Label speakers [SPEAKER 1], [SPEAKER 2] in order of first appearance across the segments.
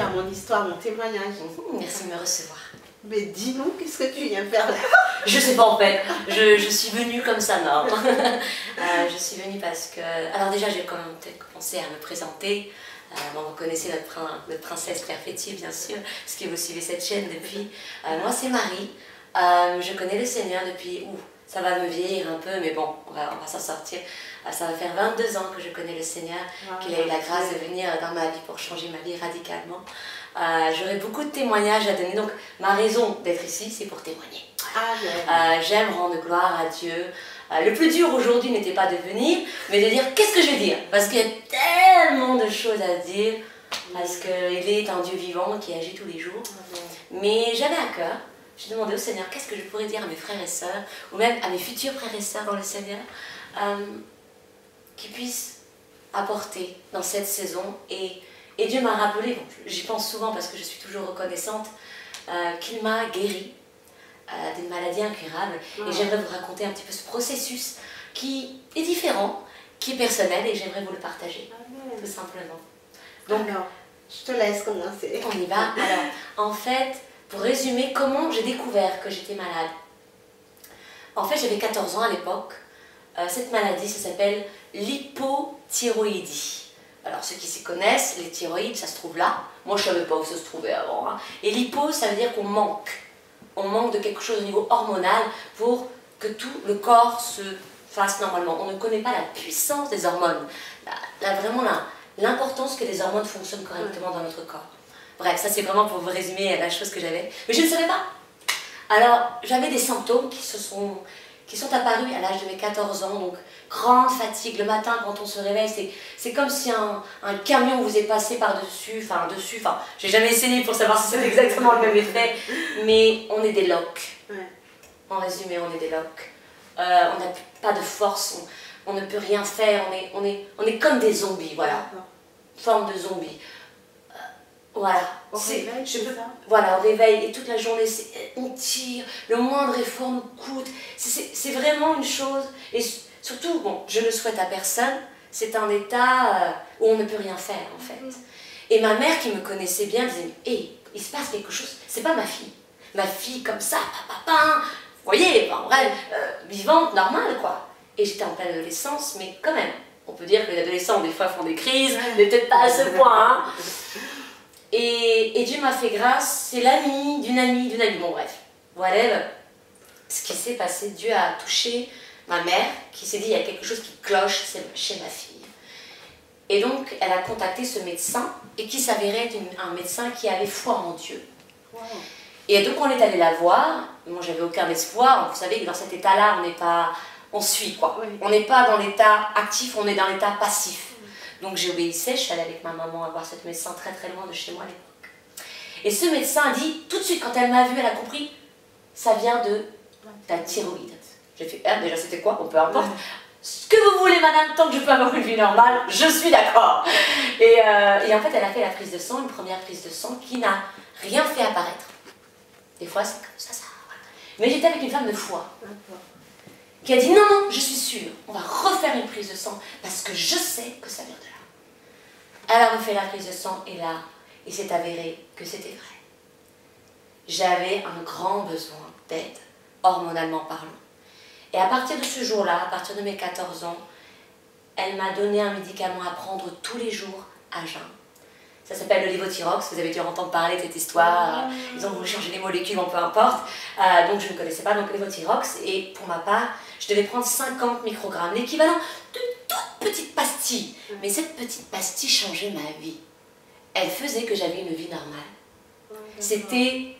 [SPEAKER 1] à mon histoire, mon témoignage.
[SPEAKER 2] Merci de me recevoir.
[SPEAKER 1] Mais dis-nous, qu'est-ce que tu viens faire là?
[SPEAKER 2] Je sais pas en fait, je suis venue comme ça, non. Je suis venue parce que... Alors déjà, j'ai quand même peut-être commencé à me présenter. Bon, vous connaissez notre princesse Claire Fétier, bien sûr, parce que vous suivez cette chaîne depuis. Moi, c'est Marie. Je connais le Seigneur depuis... ça va me vieillir un peu, mais bon, on va s'en sortir. Ça va faire 22 ans que je connais le Seigneur, qu'il a eu la grâce de venir dans ma vie pour changer ma vie radicalement. J'aurai beaucoup de témoignages à donner, donc ma raison d'être ici, c'est pour témoigner. J'aime rendre gloire à Dieu. Le plus dur aujourd'hui n'était pas de venir, mais de dire qu'est-ce que je vais dire, parce qu'il y a tellement de choses à dire, parce qu'il est un Dieu vivant qui agit tous les jours. Mais j'avais à cœur, j'ai demandé au Seigneur qu'est-ce que je pourrais dire à mes frères et sœurs, ou même à mes futurs frères et sœurs dans le Seigneur, qui puissent apporter dans cette saison. Et Dieu m'a rappelé, bon, j'y pense souvent parce que je suis toujours reconnaissante, qu'il m'a guérie d'une maladie incurable. Et j'aimerais vous raconter un petit peu ce processus qui est différent, qui est personnel, et j'aimerais vous le partager, tout simplement. Donc,
[SPEAKER 1] alors, je te laisse commencer.
[SPEAKER 2] On y va. Alors, en fait, pour résumer, comment j'ai découvert que j'étais malade. En fait, j'avais 14 ans à l'époque. Cette maladie, ça s'appelle l'hypothyroïdie. Alors, ceux qui s'y connaissent, les thyroïdes, ça se trouve là. Moi, je ne savais pas où ça se trouvait avant. Hein. Et l'hypo, ça veut dire qu'on manque. On manque de quelque chose au niveau hormonal pour que tout le corps se fasse normalement. On ne connaît pas la puissance des hormones. Vraiment l'importance que les hormones fonctionnent correctement dans notre corps. Bref, ça c'est vraiment pour vous résumer la chose que j'avais. Mais je ne savais pas. Alors, j'avais des symptômes qui sont apparus à l'âge de mes 14 ans. Donc, grande fatigue. Le matin, quand on se réveille, c'est comme si un camion vous est passé par-dessus. J'ai jamais essayé pour savoir si c'est exactement le même effet. Mais on est des loques. En résumé, on est des loques. On n'a pas de force. On ne peut rien faire. On est comme des zombies, voilà. Forme de zombies. Voilà. Voilà, au réveil, et toute la journée, on tire, le moindre effort nous coûte. C'est vraiment une chose, et surtout, bon, je ne souhaite à personne, c'est un état où on ne peut rien faire, en fait. Et ma mère, qui me connaissait bien, disait, hé, il se passe quelque chose, c'est pas ma fille. Ma fille, comme ça, vous voyez, en vrai, vivante, normale, quoi. Et j'étais en pleine adolescence, mais quand même, on peut dire que les adolescents, des fois, font des crises, mais peut-être pas à ce point, hein. Et Dieu m'a fait grâce, c'est l'ami d'une amie, bon bref, whatever. Ce qui s'est passé, Dieu a touché ma mère, qui s'est dit, il y a quelque chose qui cloche chez ma fille. Et donc, elle a contacté ce médecin, et qui s'avérait être un médecin qui avait foi en Dieu. Et donc, on est allé la voir, moi j'avais aucun espoir, vous savez que dans cet état-là, on suit quoi. On n'est pas dans l'état actif, on est dans l'état passif. Donc j'obéissais, je suis allée avec ma maman voir cette médecin très très loin de chez moi à l'époque. Et ce médecin a dit, tout de suite quand elle m'a vue, elle a compris, ça vient de ta thyroïde. J'ai fait, déjà c'était quoi? Bon, peu importe. Ce que vous voulez madame, tant que je peux avoir une vie normale, je suis d'accord. Et en fait elle a fait la prise de sang, une première prise de sang qui n'a rien fait apparaître. Des fois c'est comme ça. Mais j'étais avec une femme de foi. Qui a dit non, non, je suis sûre, on va refaire une prise de sang parce que je sais que ça vient de là. Elle a refait la prise de sang et là, il s'est avéré que c'était vrai. J'avais un grand besoin d'aide, hormonalement parlant. Et à partir de ce jour-là, à partir de mes 14 ans, elle m'a donné un médicament à prendre tous les jours à jeun. Ça s'appelle le Levothyrox, vous avez dû entendre parler de cette histoire, ils ont voulu changer les molécules, bon peu importe, donc je ne connaissais pas donc Levothyrox, et pour ma part, je devais prendre 50 microgrammes, l'équivalent de toute petite pastille. Mais cette petite pastille changeait ma vie. Elle faisait que j'avais une vie normale. C'était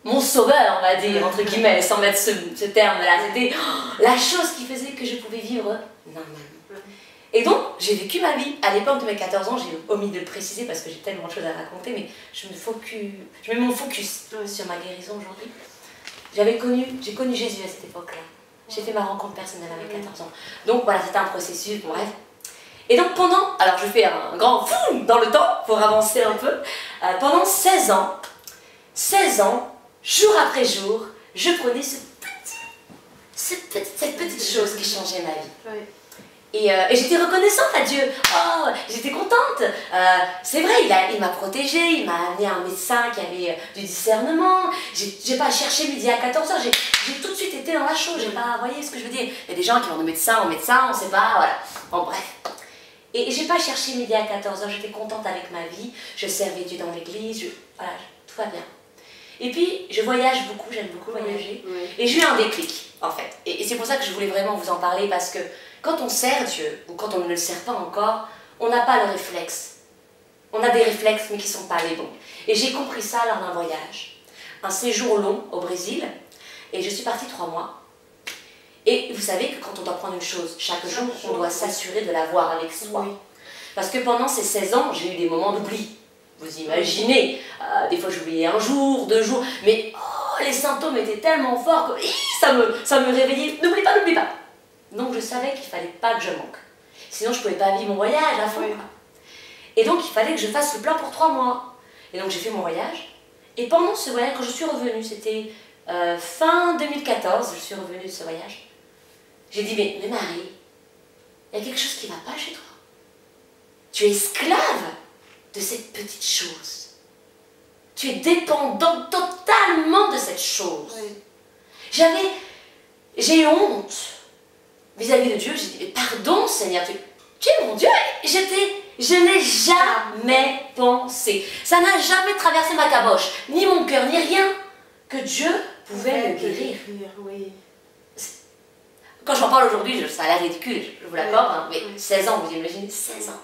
[SPEAKER 2] mon sauveur, on va dire, entre guillemets, sans mettre ce terme-là. C'était la chose qui faisait que je pouvais vivre normalement. Et donc, j'ai vécu ma vie. À l'époque de mes 14 ans, j'ai omis de le préciser parce que j'ai tellement de choses à raconter, mais je mets mon focus sur ma guérison aujourd'hui. J'ai connu Jésus à cette époque-là. J'ai fait ma rencontre personnelle à mes 14 ans. Donc voilà, c'était un processus, bref. Et donc alors je fais un grand fou dans le temps pour avancer un peu. Pendant 16 ans, jour après jour, je prenais cette petite chose qui changeait ma vie. Et j'étais reconnaissante à Dieu. Oh, j'étais contente. C'est vrai, il m'a protégée, il m'a amené un médecin qui avait du discernement. J'ai pas cherché midi à 14h, j'ai tout de suite été dans la chose. J'ai pas, vous voyez ce que je veux dire? Il y a des gens qui vont de médecin en médecin, on sait pas, voilà. Bon, bref. Et j'ai pas cherché midi à 14h, j'étais contente avec ma vie. Je servais Dieu dans l'église, voilà, tout va bien. Et puis, je voyage beaucoup, j'aime beaucoup voyager.
[SPEAKER 1] Oui.
[SPEAKER 2] Et j'ai eu un déclic, en fait. Et c'est pour ça que je voulais vraiment vous en parler, parce que quand on sert Dieu, ou quand on ne le sert pas encore, on n'a pas le réflexe. On a des réflexes, mais qui ne sont pas les bons. Et j'ai compris ça lors d'un voyage. Un séjour long au Brésil, et je suis partie 3 mois. Et vous savez que quand on doit prendre une chose chaque jour, on doit s'assurer de l'avoir avec soi.
[SPEAKER 1] Oui.
[SPEAKER 2] Parce que pendant ces 16 ans, j'ai eu des moments d'oubli. Vous imaginez, des fois j'oubliais 1 jour, 2 jours, mais oh, les symptômes étaient tellement forts que ça me réveillait. N'oublie pas, n'oublie pas. Donc je savais qu'il ne fallait pas que je manque. Sinon je ne pouvais pas vivre mon voyage à fond. Oui. Et donc il fallait que je fasse le plein pour 3 mois. Et donc j'ai fait mon voyage. Et pendant ce voyage, quand je suis revenue, c'était fin 2014, je suis revenue de ce voyage. J'ai dit, mais Marie, il y a quelque chose qui ne va pas chez toi. Tu es esclave de cette petite chose. Tu es dépendante totalement de cette chose. Oui. J'ai eu honte vis-à-vis de Dieu. J'ai dit, mais pardon Seigneur, tu es mon Dieu. Je n'ai jamais pensé, ça n'a jamais traversé ma caboche, ni mon cœur, ni rien, que Dieu pouvait me guérir.
[SPEAKER 1] Oui.
[SPEAKER 2] Quand je m'en parle aujourd'hui, ça a l'air ridicule, je vous l'accorde, hein, mais 16 ans, vous imaginez, 16 ans.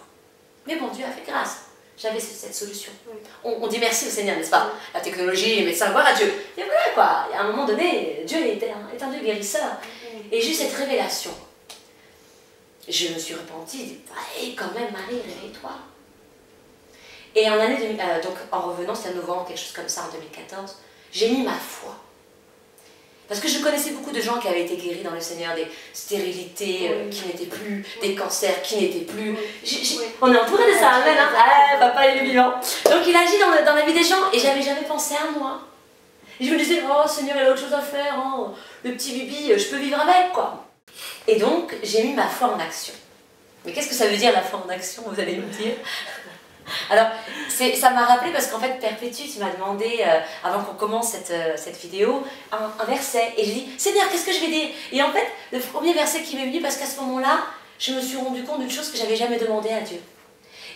[SPEAKER 2] Mais bon, Dieu a fait grâce. J'avais cette solution. Oui. On dit merci au Seigneur, n'est-ce pas? Oui. La technologie, les médecins, gloire à Dieu. Et voilà quoi, à un moment donné, Dieu est un Dieu guérisseur. Oui. Et j'ai eu cette révélation. Je me suis repentie, dit, hey, quand même Marie, réveille-toi. Et en année donc en revenant, c'était en novembre, quelque chose comme ça, en 2014, j'ai mis ma foi. Parce que je connaissais beaucoup de gens qui avaient été guéris dans le Seigneur, des stérilités qui n'étaient plus, des cancers qui n'étaient plus. On est entouré de ça, amen, hein? Ah, papa il est vivant. Donc il agit dans la vie des gens et j'avais jamais pensé à moi. Et je me disais, oh Seigneur, il a autre chose à faire, hein. Le petit bibi, je peux vivre avec, quoi. Et donc j'ai mis ma foi en action. Mais qu'est-ce que ça veut dire la foi en action, vous allez me dire? Alors, ça m'a rappelé parce qu'en fait, Perpétue m'a demandé, avant qu'on commence cette vidéo, un verset. Et j'ai dit, Seigneur, qu'est-ce que je vais dire? Et en fait, le premier verset qui m'est venu, parce qu'à ce moment-là, je me suis rendu compte d'une chose que j'avais jamais demandé à Dieu.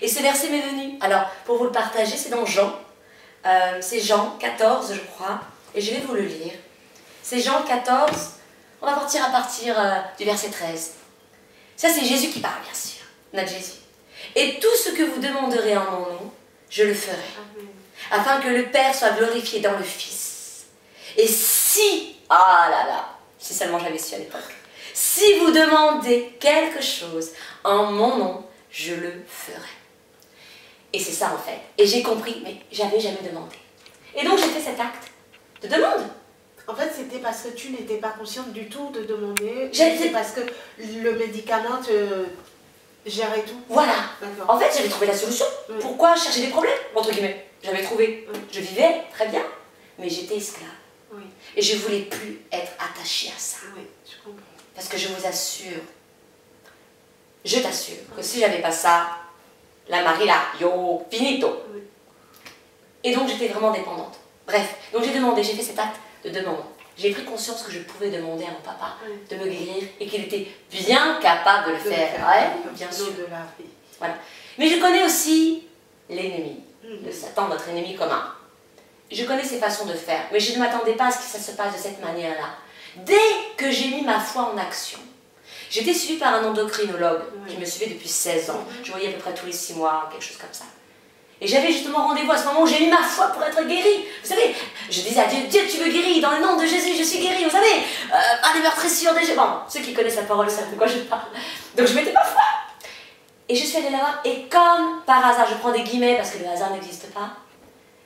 [SPEAKER 2] Et ce verset m'est venu. Alors, pour vous le partager, c'est dans Jean. C'est Jean 14, je crois. Et je vais vous le lire. C'est Jean 14. On va partir à partir du verset 13. Ça, c'est Jésus qui parle, bien sûr. Notre Jésus. Et tout ce que vous demanderez en mon nom, je le ferai. Amen. Afin que le Père soit glorifié dans le Fils. Et si, ah là là, si seulement j'avais su à l'époque, si vous demandez quelque chose en mon nom, je le ferai. Et c'est ça en fait. Et j'ai compris, mais j'avais jamais demandé. Et donc j'ai fait cet acte de demande.
[SPEAKER 1] En fait, c'était parce que tu n'étais pas consciente du tout de demander. C'est parce que le médicament te gérait tout.
[SPEAKER 2] Voilà. En fait, j'avais trouvé la solution. Oui. Pourquoi chercher des problèmes, entre guillemets? J'avais trouvé. Oui. Je vivais très bien, mais j'étais esclave. Oui. Et je ne voulais plus être attachée à ça.
[SPEAKER 1] Oui, je comprends.
[SPEAKER 2] Parce que je vous assure, je t'assure, que si j'avais pas ça, la Marie là, yo, finito. Oui. Et donc j'étais vraiment dépendante. Bref, donc j'ai demandé, j'ai fait cet acte de demande. J'ai pris conscience que je pouvais demander à mon papa de me guérir et qu'il était bien capable de le faire. Ouais, bien sûr.
[SPEAKER 1] De la vie.
[SPEAKER 2] Voilà. Mais je connais aussi l'ennemi de Satan, notre ennemi commun. Je connais ses façons de faire, mais je ne m'attendais pas à ce que ça se passe de cette manière-là. Dès que j'ai mis ma foi en action, j'étais suivie par un endocrinologue qui me suivait depuis 16 ans. Je voyais à peu près tous les 6 mois, quelque chose comme ça. Et j'avais justement rendez-vous à ce moment où j'ai mis ma foi pour être guérie. Vous savez, je disais à Dieu, Dieu, tu me guéris, dans le nom de Jésus, je suis guérie. Vous savez, par les meurtrissures des... Bon, ceux qui connaissent la parole savent de quoi je parle. Donc je mettais ma foi. Et je suis allée la voir, et comme par hasard, je prends des guillemets parce que le hasard n'existe pas,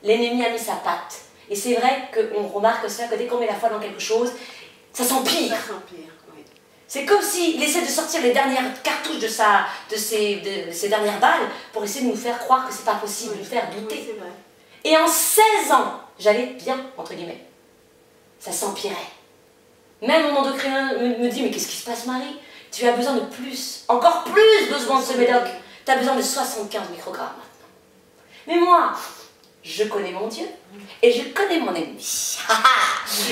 [SPEAKER 2] l'ennemi a mis sa patte. Et c'est vrai qu'on remarque cela, que dès qu'on met la foi dans quelque chose, ça s'empire.
[SPEAKER 1] Ça s'empire, oui.
[SPEAKER 2] C'est comme s'il essaie de sortir les dernières cartouches de ses dernières balles pour essayer de nous faire croire que c'est pas possible, de nous faire douter.
[SPEAKER 1] Oui, c'est vrai.
[SPEAKER 2] Et en 16 ans, j'allais bien, entre guillemets. Ça s'empirait. Même mon endocrinologue me dit, mais qu'est-ce qui se passe, Marie? tu as besoin de plus, encore plus besoin de ce médoc. Tu as besoin de 75 microgrammes maintenant. Mais moi, je connais mon Dieu et je connais mon ennemi.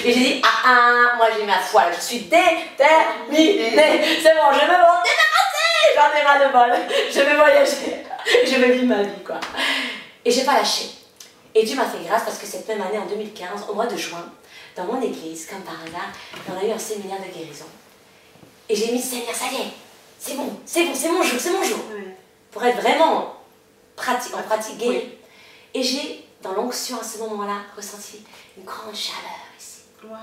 [SPEAKER 2] Et j'ai dit, moi j'ai ma foi, je suis déterminée. C'est bon, je veux m'en débarrasser. J'en ai ras de bol. Je vais voyager. Je vais vivre ma vie, quoi. Et j'ai pas lâché. Et Dieu m'a fait grâce parce que cette même année, en 2015, au mois de juin, dans mon église, comme par hasard, on a eu un séminaire de guérison. Et j'ai mis Seigneur, ça y est, c'est bon, c'est mon jour, c'est mon jour. Oui. Pour être vraiment en pratique guérie. Oui. Et j'ai, dans l'onction à ce moment-là, ressenti une grande chaleur ici. Wow.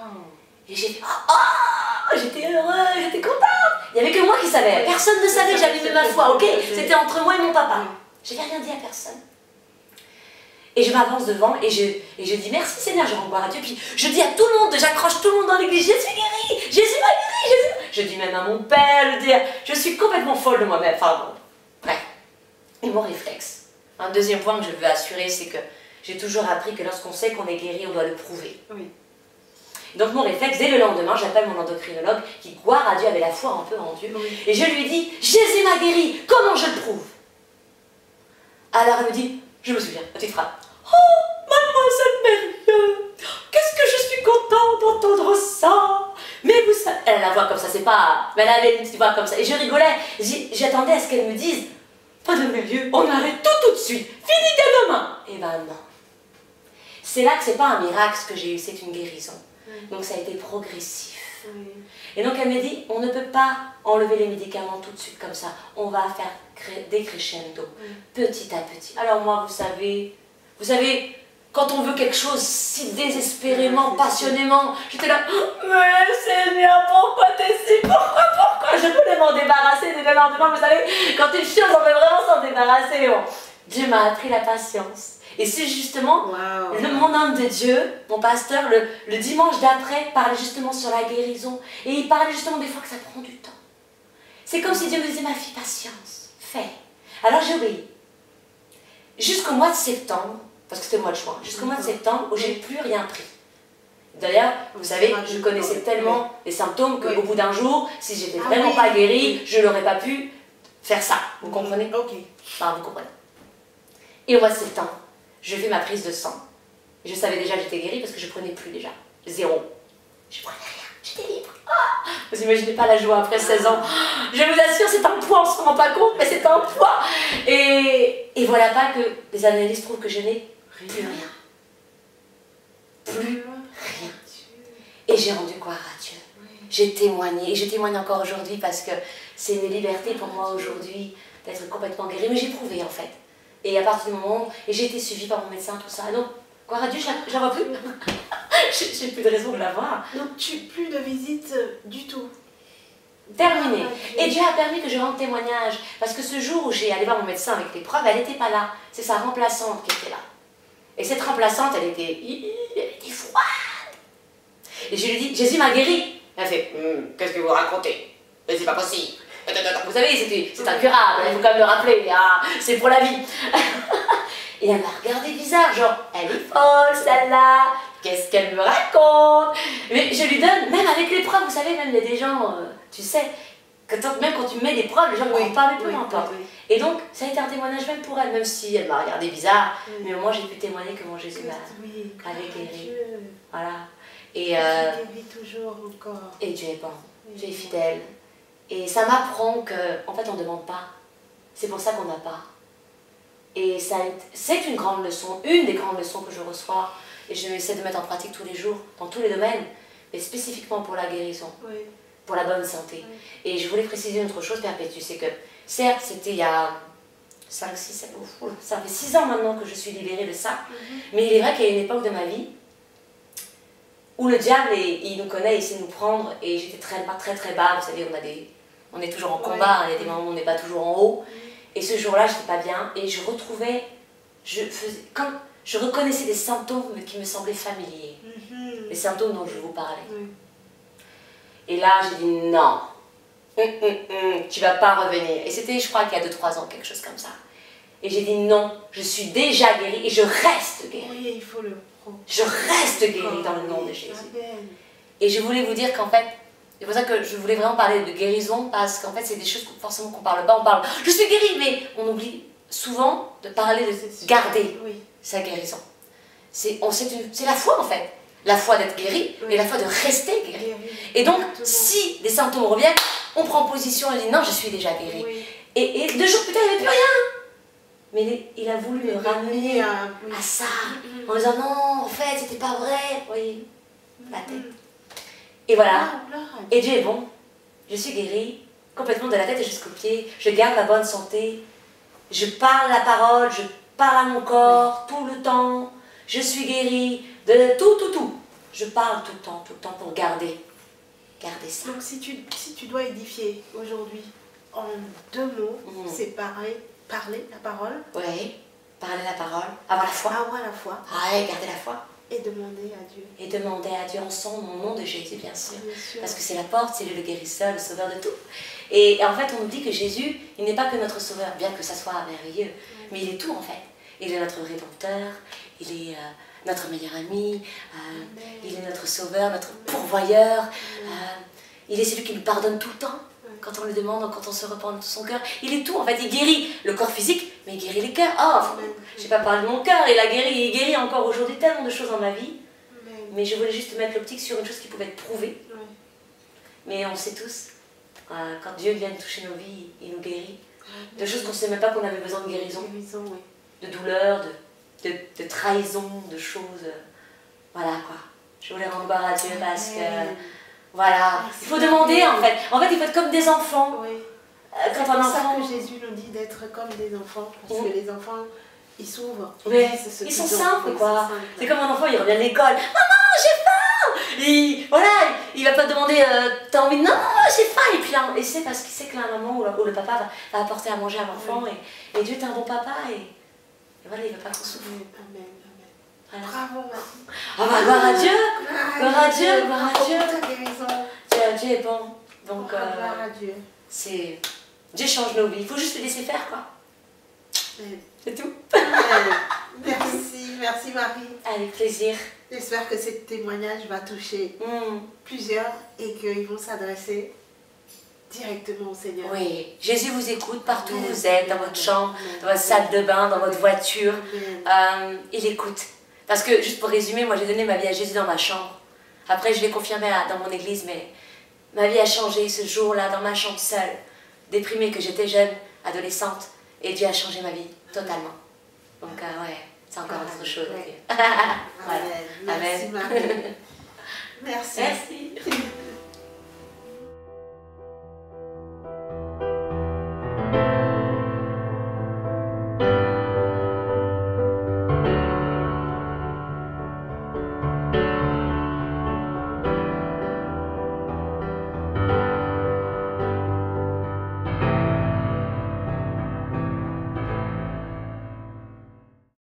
[SPEAKER 2] Et j'ai fait, oh, j'étais heureuse, j'étais contente. Il n'y avait que moi qui savais, personne ne savait, j'avais mis ma foi, ok? C'était entre moi et mon papa. Je n'ai rien dit à personne. Et je m'avance devant et je dis merci Seigneur, je rends gloire à Dieu. Puis je dis à tout le monde, j'accroche tout le monde dans l'église, Jésus guéri, Jésus m'a guéri, Jésus. Je dis même à mon père, je suis complètement folle de moi-même. Enfin bon, bref. Et mon réflexe. Un deuxième point que je veux assurer, c'est que j'ai toujours appris que lorsqu'on sait qu'on est guéri, on doit le prouver. Oui. Donc mon réflexe, dès le lendemain, j'appelle mon endocrinologue qui, gloire à Dieu, avait la foi un peu en Dieu. Oui. Et je lui dis, Jésus m'a guéri, comment je le prouve? Alors elle me dit, je me souviens, la petite phrase. Oh, mademoiselle Merveilleux, qu'est-ce que je suis contente d'entendre ça. Mais vous savez, elle a la voix comme ça, c'est pas... Mais elle avait une petite voix comme ça. Et je rigolais, j'attendais à ce qu'elle me dise, Madame Merveilleux, on arrête tout de suite, fini dès demain. Et ben non. C'est là que c'est pas un miracle ce que j'ai eu, c'est une guérison. Donc ça a été progressif. Et donc elle me dit, on ne peut pas enlever les médicaments tout de suite comme ça. On va faire des crescendo, petit à petit. Alors moi, vous savez, quand on veut quelque chose si désespérément, passionnément, j'étais là, mais Seigneur, pourquoi t'es si, pourquoi je voulais m'en débarrasser dès le lendemain. Vous savez, quand une chose, on veut vraiment s'en débarrasser. Bon. Dieu m'a appris la patience. Et c'est justement, mon homme de Dieu, mon pasteur, le dimanche d'après, parlait justement sur la guérison. Et il parlait justement des fois que ça prend du temps. C'est comme si Dieu me disait, ma fille, patience, fais. Alors j'ai obéi. Jusqu'au mois de septembre, parce que c'était le mois de juin, jusqu'au mois de septembre où j'ai plus rien pris. D'ailleurs, vous savez, je connaissais tellement les symptômes qu'au bout d'un jour, si j'étais vraiment pas guérie, je n'aurais pas pu faire ça. Vous comprenez? Ok. Enfin, vous comprenez. Et au mois de septembre, je fais ma prise de sang. Je savais déjà que j'étais guérie parce que je prenais plus déjà. Zéro. Je prenais rien. J'étais libre. Ah, vous imaginez pas la joie après 16 ans. Je vous assure, c'est un poids, on ne se rend pas compte, mais c'est un poids. Et voilà pas que les analyses prouvent que je n'ai plus rien. Plus rien. Et j'ai rendu gloire à Dieu. J'ai témoigné. Et je témoigne encore aujourd'hui parce que c'est une liberté pour moi aujourd'hui d'être complètement guérie. Mais j'ai prouvé en fait. Et à partir du moment où j'ai été suivie par mon médecin, tout ça. Donc, gloire à Dieu, je la vois plus. J'ai plus de raison de la voir.
[SPEAKER 1] Donc, plus de visites du tout.
[SPEAKER 2] Terminé. Et Dieu a permis que je rende témoignage. Parce que ce jour où j'ai allé voir mon médecin avec les preuves, elle n'était pas là. C'est sa remplaçante qui était là. Et cette remplaçante, elle était froide. Et je lui ai dit, Jésus m'a guéri. Elle a fait, qu'est-ce que vous racontez? Mais c'est pas possible. Vous savez, c'est incurable, il faut quand même le rappeler, ah, c'est pour la vie. Et elle m'a regardé bizarre, genre, elle est folle celle-là, qu'est-ce qu'elle me raconte? Mais je lui donne, même avec les preuves, vous savez, même il y a des gens, tu sais, même quand tu mets des preuves, les gens ne comprennent pas, mais peu importe. Et donc, ça a été un témoignage même pour elle, même si elle m'a regardé bizarre, mais au moins j'ai pu témoigner comment Jésus m'avait guéri. Voilà. Et
[SPEAKER 1] guérit toujours encore.
[SPEAKER 2] Et Dieu est bon, Dieu est fidèle. Et ça m'apprend qu'en fait on ne demande pas. C'est pour ça qu'on n'a pas. Et c'est une grande leçon, une des grandes leçons que je reçois. Et je essaie de mettre en pratique tous les jours, dans tous les domaines, mais spécifiquement pour la guérison, pour la bonne santé. Et je voulais préciser une autre chose, Perpétue, c'est que certes c'était il y a 5, 6, 7, ça fait 6 ans maintenant que je suis libérée de ça. Mais il est vrai qu'il y a une époque de ma vie où le diable, il nous connaît, il sait nous prendre, et j'étais très bas, vous savez, on est toujours en combat, il y a des moments où on n'est pas toujours en haut, et ce jour-là, je n'étais pas bien, et je reconnaissais des symptômes qui me semblaient familiers, les symptômes dont je vous parlais. Et là, j'ai dit non, tu vas pas revenir, et c'était, je crois, qu'il y a 2-3 ans, quelque chose comme ça. Et j'ai dit non, je suis déjà guérie, et je reste guérie.
[SPEAKER 1] Oui, il faut le...
[SPEAKER 2] Je reste guérie dans le nom de Jésus. Et je voulais vous dire qu'en fait, C'est pour ça que je voulais vraiment parler de guérison, parce qu'en fait, c'est des choses forcément qu'on parle pas. On parle « je suis guérie », mais on oublie souvent de parler de garder sa guérison. C'est la foi, en fait. La foi d'être guéri, et la foi de rester guéri. Et donc, si des symptômes reviennent, on prend position et dit « non, je suis déjà guéri ». Et 2 jours plus tard, il n'y avait plus rien. Mais il a voulu me ramener à ça, en disant « non, en fait, c'était pas vrai ». Vous voyez, la tête. Et voilà, et Dieu est bon. Je suis guérie, complètement de la tête jusqu'aux pieds. Je garde la bonne santé. Je parle la parole, je parle à mon corps tout le temps. Je suis guérie de tout. Je parle tout le temps pour garder ça.
[SPEAKER 1] Donc si tu dois édifier aujourd'hui en 2 mots, c'est pareil, parler la parole.
[SPEAKER 2] Oui, parler la parole, avoir la foi.
[SPEAKER 1] Avoir la foi.
[SPEAKER 2] Oui, garder la foi.
[SPEAKER 1] Et demander à Dieu.
[SPEAKER 2] Et demander à Dieu ensemble, au nom de Jésus, bien sûr.
[SPEAKER 1] Bien sûr.
[SPEAKER 2] Parce que c'est la porte, c'est lui le guérisseur, le sauveur de tout. Et en fait, on nous dit que Jésus, il n'est pas que notre sauveur, bien que ça soit merveilleux, mais il est tout en fait. Il est notre rédempteur, il est notre meilleur ami, il est notre sauveur, notre pourvoyeur. Il est celui qui nous pardonne tout le temps. Quand on le demande, quand on se repent de tout son cœur, il est tout en fait, il guérit le corps physique, mais il guérit les cœurs. Oh, je n'ai pas parlé de mon cœur, il guérit encore aujourd'hui tellement de choses dans ma vie. Mais je voulais juste mettre l'optique sur une chose qui pouvait être prouvée. Mais on sait tous, quand Dieu vient toucher nos vies, il nous guérit. De choses qu'on ne sait même pas qu'on avait besoin de guérison. De douleur, de trahison, de choses. Voilà quoi. Je voulais rendre gloire à Dieu parce que... Voilà, il faut demander en fait. En fait, il faut être comme des enfants.
[SPEAKER 1] Quand un enfant... C'est pour ça que Jésus nous dit d'être comme des enfants. Parce que les enfants, ils s'ouvrent.
[SPEAKER 2] Ils sont simples quoi. C'est comme un enfant, il revient de l'école. Maman, j'ai faim. Voilà, il va pas demander t'as envie de... Non, j'ai faim. Et puis et c'est parce qu'il sait que la maman ou le papa va apporter à manger à l'enfant. Et Dieu est un bon papa. Et voilà, il ne veut pas qu'on souffre.
[SPEAKER 1] Amen.
[SPEAKER 2] Voilà.
[SPEAKER 1] Bravo, Marie.
[SPEAKER 2] Ah bah, gloire à Dieu. Gloire à Dieu. Dieu est bon. Donc,
[SPEAKER 1] gloire à Dieu.
[SPEAKER 2] Dieu change nos vies. Il faut juste le laisser faire, quoi. C'est tout.
[SPEAKER 1] Merci Marie.
[SPEAKER 2] Avec plaisir.
[SPEAKER 1] J'espère que ce témoignage va toucher plusieurs et qu'ils vont s'adresser directement au Seigneur.
[SPEAKER 2] Oui, Jésus vous écoute partout où vous êtes, dans votre chambre, dans votre salle de bain, dans votre voiture. Il écoute. Parce que, juste pour résumer, moi j'ai donné ma vie à Jésus dans ma chambre. Après, je l'ai confirmé dans mon église, mais ma vie a changé ce jour-là, dans ma chambre seule, déprimée, que j'étais jeune, adolescente, et Dieu a changé ma vie totalement. Donc, ouais, c'est encore autre chose. Voilà.
[SPEAKER 1] Merci Marie. Merci.
[SPEAKER 2] Merci.